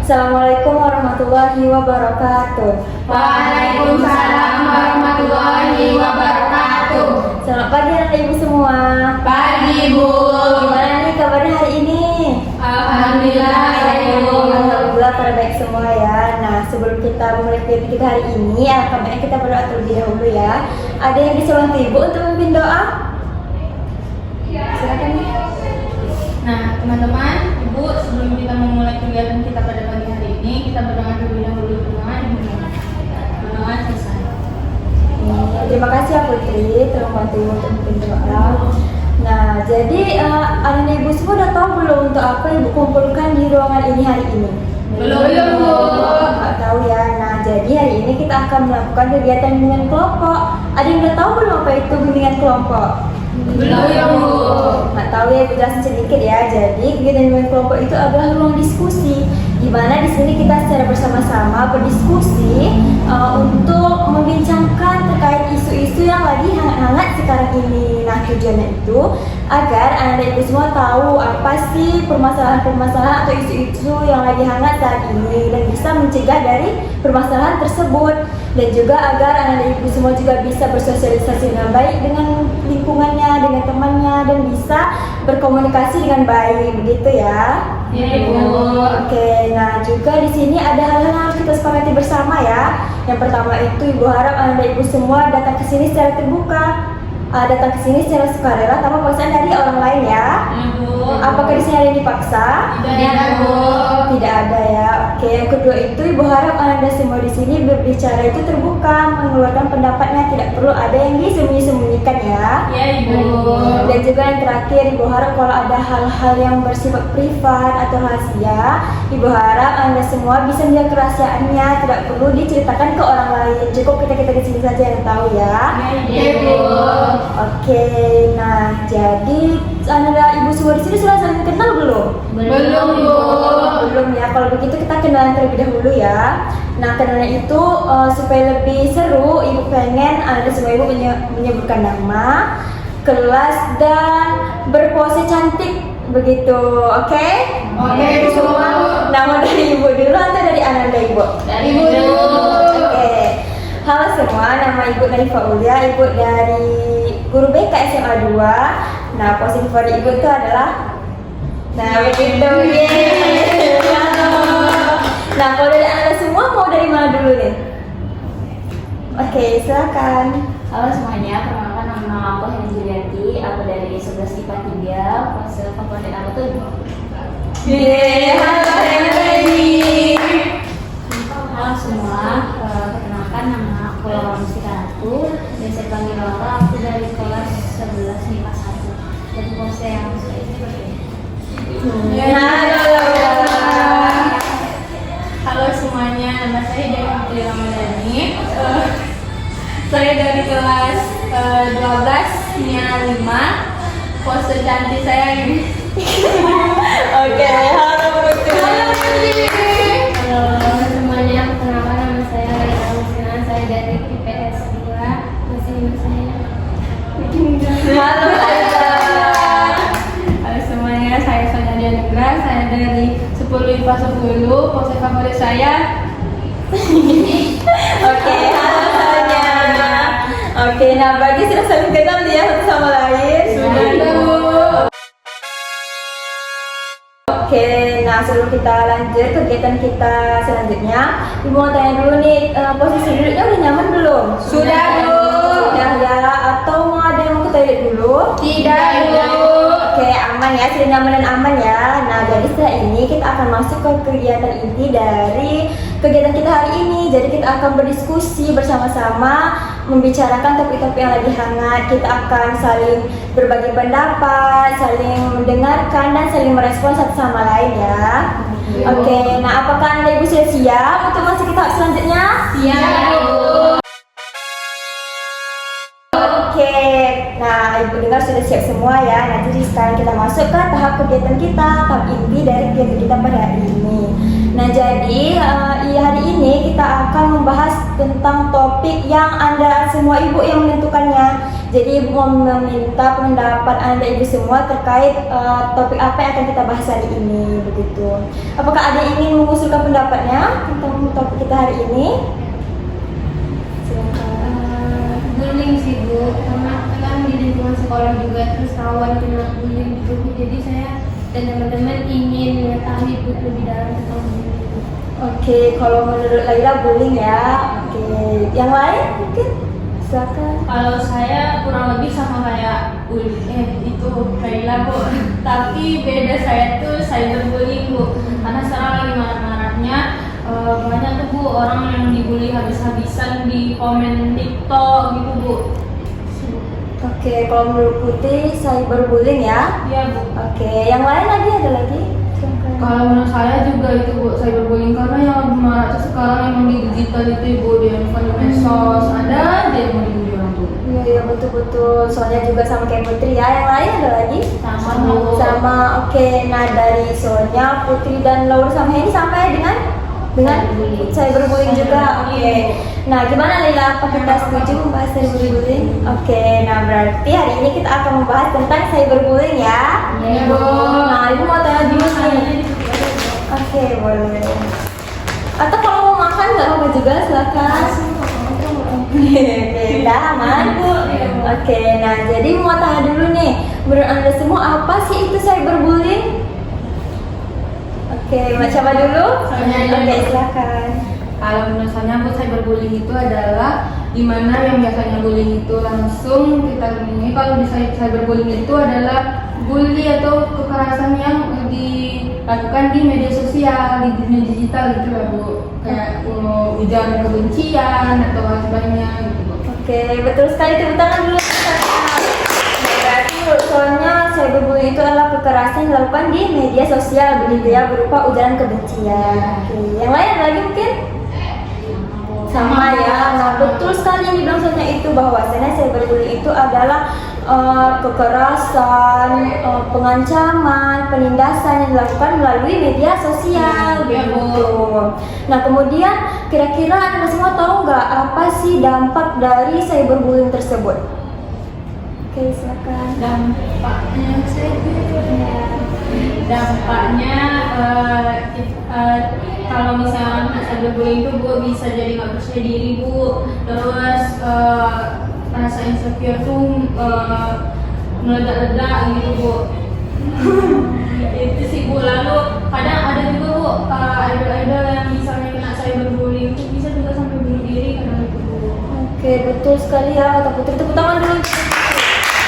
Assalamualaikum warahmatullahi wabarakatuh. Waalaikumsalam warahmatullahi wabarakatuh. Selamat pagi anak ibu semua. Pagi Bu. Gimana nih kabarnya hari ini? Alhamdulillah ya Bu. Alhamdulillah pada baik semua ya. Nah, sebelum kita memulai kegiatan kita hari ini, alangkah baiknya kita berdoa terlebih dahulu ya. Ada yang bisa bantu ibu untuk memimpin doa? Silakan. Nah teman-teman, Ibu, sebelum kita memulai kegiatan kita pada pagi hari ini, kita berdoa terlebih dahulu dengan berdoa selesai. Terima kasih ya Putri telah membantu ibu untuk memimpin doa. Nah, jadi anak ibu semua udah tahu belum untuk apa ibu kumpulkan di ruangan ini hari ini? Belum Bu. Nggak tahu ya. Nah, jadi hari ini kita akan melakukan kegiatan bimbingan kelompok. Ada yang udah tahu belum apa itu bimbingan kelompok? Belum ya Bu. Nggak tahu ya, aku jelasin sedikit ya. Jadi kegiatan bimbingan kelompok itu adalah ruang diskusi, di mana di sini kita secara bersama-sama berdiskusi untuk membincangkan terkait isu-isu yang lagi hangat-hangat sekarang ini. Nah, tujuannya itu agar anak ibu semua tahu apa sih permasalahan-permasalahan atau isu-isu yang lagi hangat saat ini dan bisa mencegah dari permasalahan tersebut, dan juga agar anak ibu semua juga bisa bersosialisasi dengan baik dengan lingkungannya, dengan temannya, dan bisa berkomunikasi dengan baik, begitu ya. Iya Ibu. Oke, nah juga di sini ada hal-hal yang harus kita sepakati bersama ya. Yang pertama itu ibu harap anak ibu semua datang ke sini secara terbuka, datang ke sini secara sukarela tanpa paksaan dari orang lain ya. Ibu. Apakah di sini ada yang dipaksa? Tidak ada Bu. Tidak ada ya. Oke, yang kedua itu ibu harap anda semua di sini berbicara itu terbuka, mengeluarkan pendapatnya, tidak perlu ada yang disembunyi-sembunyikan ya. Iya Ibu. Dan juga yang terakhir, ibu harap kalau ada hal-hal yang bersifat privat atau rahasia, ibu harap anda semua bisa menjaga kerahasiaannya, tidak perlu diceritakan ke orang lain. Cukup kita di sini saja yang tahu ya. Iya Ibu. Oke, nah jadi anda ibu semua di sini sudah saling kenal belum? Belum Bu. Belum ya. Kalau begitu kita kenalan terlebih dahulu ya. Nah, kenalan itu supaya lebih seru, ibu pengen anda semua ibu menyebutkan nama, kelas, dan berpose cantik, begitu. Oke? Oke, Bu. Semua nama dari ibu dulu atau dari Ananda ibu? Dari Ibu dulu. Oke. Halo semua, nama ibu dari Faulia, ibu dari guru BK SMA 2. Nah, pose favorit ibu itu adalah begitu. Yeay. Halo. Nah, kalau dari Anda semua mau dari mana dulu nih? Oke, silakan. Halo semuanya, perkenalkan nama aku Heni Juliati, aku dari 11 IPA 3, pose favorit aku tuh Yeay, halo Henry. halo semua, perkenalkan nama aku Laura Mustika Ratu, biasa dipanggil Laura, aku dari kelas 11 IPA 1, dan pose yang aku suka itu seperti ini. Halo. Halo semuanya, nama saya Dewi Putri Ramadhani. Saya dari kelas 12 NIA 5. Pose cantik saya ini. Oke, halo Putri. Halo semuanya, perkenalkan nama saya Rina Musina, saya dari IPS 2, masih nama saya. Halo Aida. Halo semuanya, saya Sonia Dianugrah. Saya dari 10 IPA 10. Pose favorit saya. Oke, halo semuanya. Oke, nah berarti sudah saling kenal nih ya satu sama lain. Sudah. Oke, nah sebelum kita lanjut kegiatan kita selanjutnya, ibu mau tanya dulu nih, posisi duduknya udah nyaman belum? Sudah, Bu. Sudah ya, atau mau ada yang mau ke toilet dulu? Tidak, Bu. Oke, aman ya, sudah nyaman dan aman ya. Nah, jadi setelah ini kita akan masuk ke kegiatan inti dari kegiatan kita hari ini. Jadi kita akan berdiskusi bersama-sama, membicarakan topik-topik yang lagi hangat. Kita akan saling berbagi pendapat, saling mendengarkan, dan saling merespon satu sama lain ya. Oke, nah apakah anda ibu sudah siap untuk masuk ke tahap selanjutnya? Siap, Bu. Oke, nah ibu dengar sudah siap semua ya. Nah, jadi sekarang kita masuk ke tahap kegiatan kita, tahap inti dari kegiatan kita pada hari ini. Nah, jadi hari ini kita akan membahas tentang topik yang anda semua ibu yang menentukannya, Jadi mau meminta pendapat Anda Ibu semua terkait topik apa yang akan kita bahas hari ini begitu. Apakah ada yang ingin mengusulkan pendapatnya tentang topik kita hari ini? Silakan. Bullying sih Bu, karena kan di lingkungan sekolah juga terus rawan kena bullying gitu. Jadi saya dan teman-teman ingin mengetahui lebih dalam tentang bullying. Oke, kalau menurut Laila bullying ya. Oke, yang lain mungkin silakan. Kalau saya kurang lebih sama kayak itu Kaila Bu. Tapi beda saya tuh cyberbullying Bu. Karena sekarang lagi marak-maraknya banyak tuh Bu orang yang dibully habis-habisan di komen TikTok gitu Bu. Oke, kalau menurut Putih cyberbullying ya. Iya Bu. Oke, yang lain lagi ada lagi? Silakan. Kalau menurut saya juga itu Bu cyberbullying, karena yang lebih marak tuh sekarang emang di digital itu Bu, di handphone, di medsos ada aja yang mau dibully orang tuh. Iya betul-betul. Soalnya juga sama kayak Putri ya. Yang lain ada lagi? Sama. Sama. Oke, nah dari soalnya Putri dan Laura sama ini sampai dengan cyberbullying juga. Oke. Nah, gimana Lila? Apa kita setuju membahas cyberbullying? Oke, nah berarti hari ini kita akan membahas tentang cyberbullying ya. Iya, Bu. Bu. Nah, Ibu mau tanya dulu nih. Oke, boleh. Atau kalau mau makan nggak apa juga silakan. Oke, udah aman. Oke, nah jadi mau tanya dulu nih, menurut Anda semua apa sih itu cyberbullying? Oke, mau coba dulu? Saya dulu. Oke, silakan. Kalau menurut saya Bu, cyberbullying itu adalah dimana yang biasanya bullying itu langsung kita ini, kalau di cyberbullying itu adalah bully atau kekerasan yang dilakukan di media sosial, di dunia digital gitu ya Bu, kayak ujaran kebencian atau sebagainya gitu Bu. Oke, betul sekali, tepuk tangan dulu. Berarti soalnya cyberbullying itu adalah kekerasan yang dilakukan di media sosial begitu ya, berupa ujaran kebencian. Oke, yang lain ada lagi mungkin? Sama ya. Nah, betul sekali yang dibilang soalnya itu, bahwasanya cyberbullying itu adalah kekerasan, pengancaman, penindasan yang dilakukan melalui media sosial begitu. Nah, kemudian kira-kira Anda semua tahu nggak apa sih dampak dari cyberbullying tersebut? Oke, silakan. Dampaknya kalau misalnya cyberbullying itu Bu bisa jadi nggak percaya diri Bu, terus rasa insecure tuh meledak-ledak gitu Bu. Itu sih Bu. Lalu kadang ada juga Bu idol-idol yang misalnya kena cyberbullying itu bisa juga sampai bunuh diri karena itu Bu. Oke, betul sekali ya kata Putri. Tepuk tangan dulu.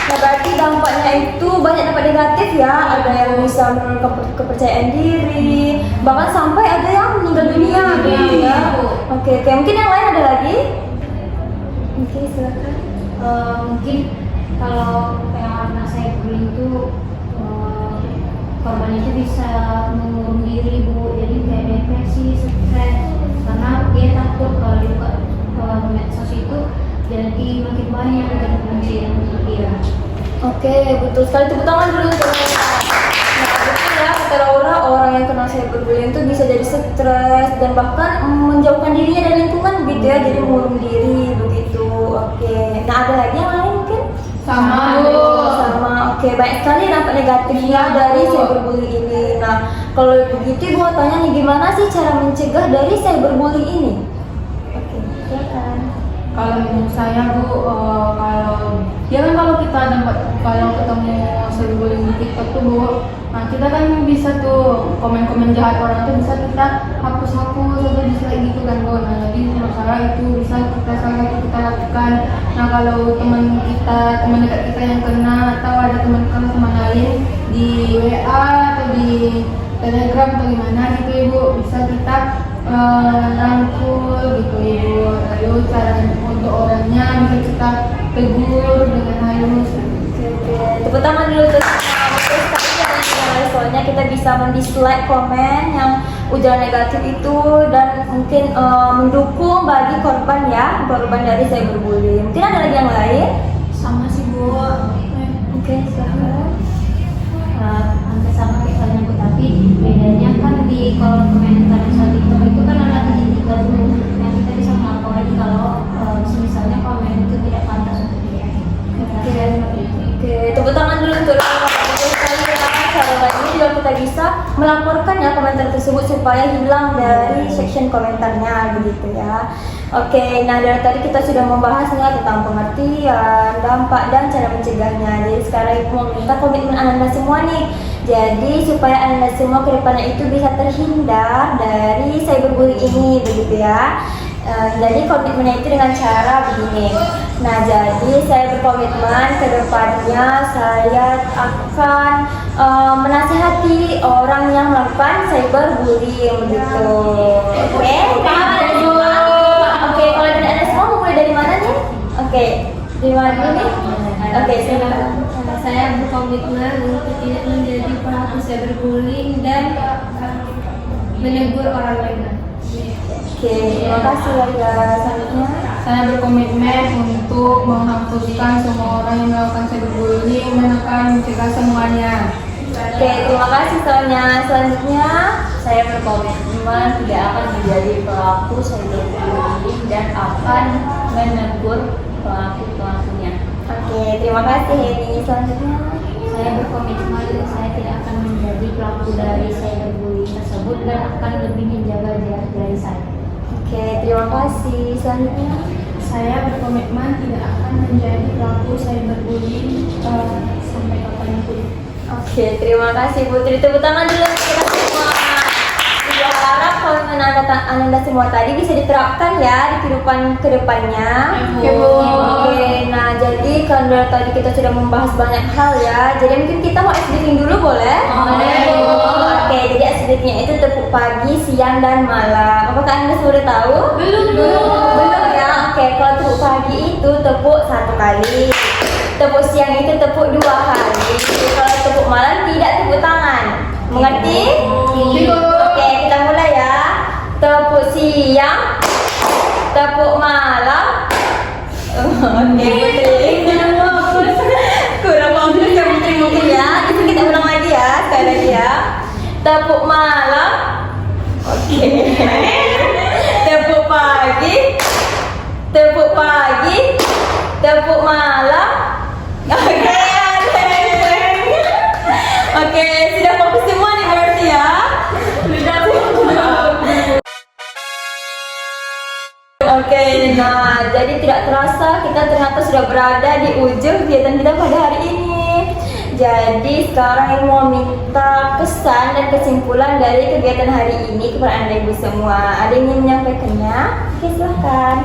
Nah, berarti dampaknya itu banyak dampak negatif ya. Ada yang bisa menurunkan kepercayaan diri, bahkan sampai ada yang meninggal dunia gitu ya. Oke, mungkin yang lain ada lagi? Oke, silakan. Mungkin kalau yang anak saya bullying itu korban itu bisa mengurung diri Bu, jadi kayak depresi, stres, karena dia takut kalau dibuka medsos itu jadi makin banyak kebencian untuk dia. Oke, betul sekali. Tepuk tangan dulu untuk mereka. Nah, betul ya kata Laura, orang yang kena cyberbullying itu bisa jadi stres dan bahkan menjauhkan dirinya dari lingkungan gitu ya, jadi mengurung diri begitu. Oke, nah ada lagi yang lain mungkin? Sama Bu. Sama. Oke, banyak sekali dampak negatifnya dari cyberbullying ini. Nah, kalau begitu Ibu mau tanya nih, gimana sih cara mencegah dari cyberbullying ini? Oke, silakan. Kalau menurut saya Bu, kalau kita kalau ketemu cyberbullying di TikTok tuh Bu, nah kita kan bisa tuh komen-komen jahat orang tuh bisa kita hapus atau dislike gitu kan Bu. Nah, jadi menurut saya itu bisa kita lakukan. Nah, kalau teman dekat kita yang kena atau ada teman lain di WA atau di Telegram atau gimana gitu Ibu, bisa kita rangkul gitu Ibu. Lalu cara untuk orangnya bisa kita tegur dengan halus. Tepuk tangan dulu untuk betul sekali ya, soalnya kita bisa mendislike komen yang ujaran negatif itu dan mungkin mendukung bagi korban dari cyberbullying. Mungkin ada lagi yang lain? Sama sih Bu. Oke, silakan. Hampir sama kayak kalian Bu, tapi bedanya kan di kolom komentar saat itu kan ada tiga tuh yang kita bisa melaporkan kalau misalnya komen itu tidak pantas untuk dia. supaya hilang dari section komentarnya begitu ya. Oke, nah dari tadi kita sudah membahasnya tentang pengertian, dampak, dan cara mencegahnya. Jadi sekarang Ibu mau minta komitmen Ananda semua nih. Jadi supaya Ananda semua ke depannya itu bisa terhindar dari cyberbullying ini begitu ya. Jadi komitmennya itu dengan cara begini. Nah, jadi saya berkomitmen ke depannya saya akan menasihati orang yang melakukan cyberbullying begitu. Oke, paham Anda semua? Oke, kalau dari Anda semua mau mulai dari mana nih? Oke, dari mana dulu nih? Oke, Saya berkomitmen untuk tidak menjadi pelaku cyberbullying dan menegur orang lain. Oke, terima kasih warga. Selanjutnya, Saya berkomitmen untuk menghapuskan semua orang yang melakukan cyberbullying dan akan mencegah semuanya. oke, terima kasih Sonya. Selanjutnya, Saya berkomitmen tidak akan menjadi pelaku cyberbullying dan akan menegur pelaku-pelakunya. oke, terima kasih Heni. Selanjutnya, Saya berkomitmen saya tidak akan menjadi pelaku dari cyberbullying tersebut dan akan lebih menjaga jarak dari saya. oke, terima kasih. Selanjutnya, Saya berkomitmen tidak akan menjadi pelaku cyberbullying sampai kapanpun. oke, terima kasih Putri. Tepuk tangan dulu untuk kita semua. Saya harap komitmen Ananda semua tadi bisa diterapkan ya di kehidupan kedepannya. Oke, Bu. Oke, nah jadi karena tadi kita sudah membahas banyak hal ya. Jadi mungkin kita mau SDing dulu boleh? Boleh. Oke, jadi SDing-nya itu tepuk pagi, siang, dan malam. Apakah Anda sudah tahu? Belum ya. Oke, kalau tepuk pagi itu tepuk 1 kali. Tepuk siang itu tepuk 2 kali. Kalau tepuk malam tidak tepuk tangan. Mengerti? Oke, kita mulai ya. Tepuk siang, tepuk malam. Oke, Putri. Kurang bagus ya Putri mungkin ya. Itu kita ulang lagi ya, sekali lagi ya. Tepuk malam. Oke. Tepuk pagi. Tepuk pagi. Tepuk malam. Oke, oke, sudah fokus semua nih berarti ya. Oke, nah jadi tidak terasa kita ternyata sudah berada di ujung kegiatan kita pada hari ini. Jadi sekarang Ibu mau minta kesan dan kesimpulan dari kegiatan hari ini kepada Anda Ibu semua. Ada yang ingin menyampaikannya? Oke, silahkan.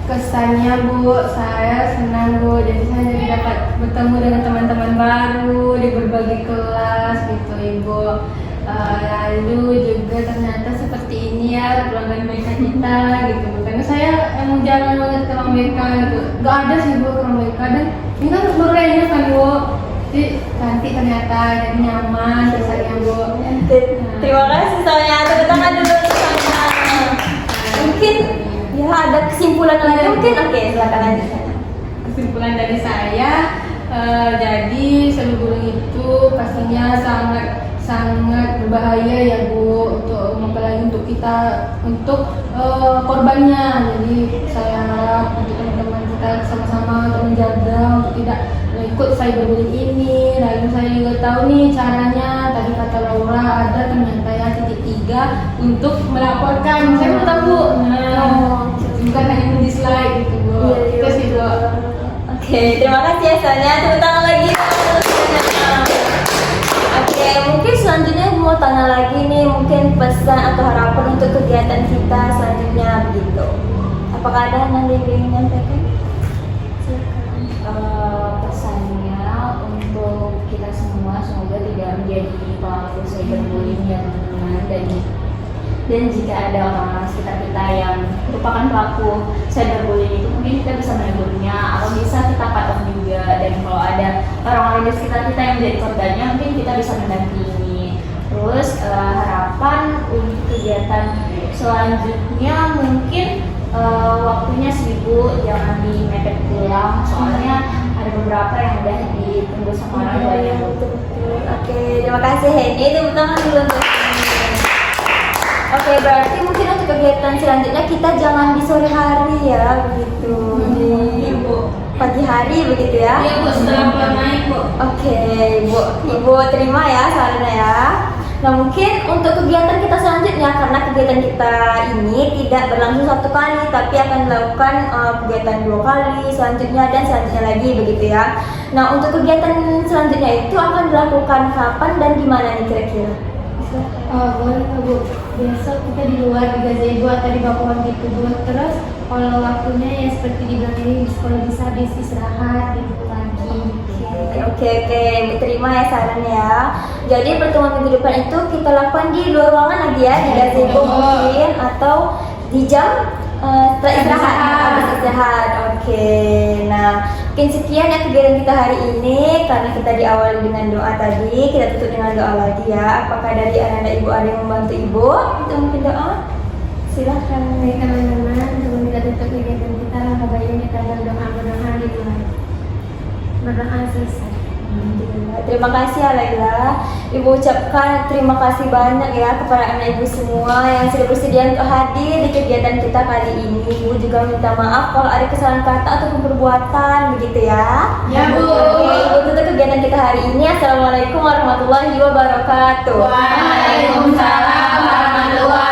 Kesannya Bu, saya senang Bu, jadi saya jadi dapat bertemu dengan teman-teman baru di berbagai kelas gitu Ibu. Lalu juga ternyata seperti ini ya pelanggan mereka kita gitu. Karena saya emang jarang banget ke Amerika gitu. Gak ada sih Bu ke Amerika dan ini kan baru kayaknya kan Bu. Jadi cantik ternyata, jadi nyaman rasanya Bu. Terima kasih Sonya. Tepuk tangan dulu untuk Sonya. Mungkin ya ada kesimpulan lagi mungkin. Oke, silakan lanjut. Kesimpulan dari saya, jadi cyberbullying itu pastinya sangat berbahaya ya Bu, untuk apalagi untuk kita, untuk korbannya. Jadi saya harap untuk teman-teman kita sama-sama untuk menjaga untuk tidak ikut cyberbullying ini. Lalu saya juga tahu nih caranya, tadi kata Laura ada ternyata ya titik 3 untuk melaporkan. Saya belum tahu Bu. Nah, bukan hanya dislike gitu Bu. Itu sih Bu. Oke, terima kasih ya Sonya. Tepuk tangan lagi. Oke, mungkin selanjutnya mau tanya lagi nih, mungkin pesan atau harapan untuk kegiatan kita selanjutnya begitu. Apakah ada yang ingin menyampaikan? Pesannya untuk kita semua semoga tidak menjadi pelaku cyberbullying yang benar, dan jika ada orang-orang sekitar kita yang merupakan pelaku cyberbullying itu mungkin kita bisa menegurnya atau bisa kita cut off juga, dan kalau ada orang-orang di sekitar kita yang menjadi korbannya mungkin kita bisa mendampingi. Terus harapan untuk kegiatan selanjutnya mungkin waktunya sibuk, jangan dimepet pulang soalnya ada beberapa yang udah ditunggu sama orang tuanya. Oke, terima kasih Heni. Tepuk tangan dulu untuk Heni. Oke, berarti mungkin untuk kegiatan selanjutnya kita jangan di sore hari ya, begitu. Di pagi hari begitu ya. Iya Bu, setelah pulang naik Bu. Oke, Ibu terima ya sarannya ya. Nah mungkin untuk kegiatan kita selanjutnya, karena kegiatan kita ini tidak berlangsung 1 kali, tapi akan dilakukan kegiatan 2 kali, selanjutnya dan selanjutnya lagi begitu ya. Nah untuk kegiatan selanjutnya itu akan dilakukan kapan dan di mana nih kira-kira? Boleh nggak Bu? Besok kita di luar di gazebo atau di bawah gitu Bu. Terus kalau waktunya ya seperti dibilang ini kalau bisa habis istirahat gitu lagi. Oke, Bu, terima ya sarannya ya. Jadi pertemuan minggu depan itu kita lakukan di luar ruangan lagi ya, di gazebo mungkin atau di jam setelah istirahat, habis istirahat. Oke, nah mungkin sekian ya kegiatan kita hari ini, karena kita diawali dengan doa tadi, kita tutup dengan doa lagi ya. Apakah dari anak-anak ibu ada yang membantu ibu untuk mungkin doa? Silahkan. Baik teman-teman, sebelum kita tutup kegiatan kita, langkah baiknya kita berdoa gitu kan. Berdoa selesai. Terima kasih ya Laila. Ibu ucapkan terima kasih banyak ya kepada anak ibu semua yang sudah bersedia untuk hadir di kegiatan kita kali ini. Ibu juga minta maaf kalau ada kesalahan kata ataupun perbuatan begitu ya. Ya, Bu. Oke, Ibu tutup kegiatan kita hari ini. Assalamualaikum warahmatullahi wabarakatuh. Waalaikumsalam warahmatullahi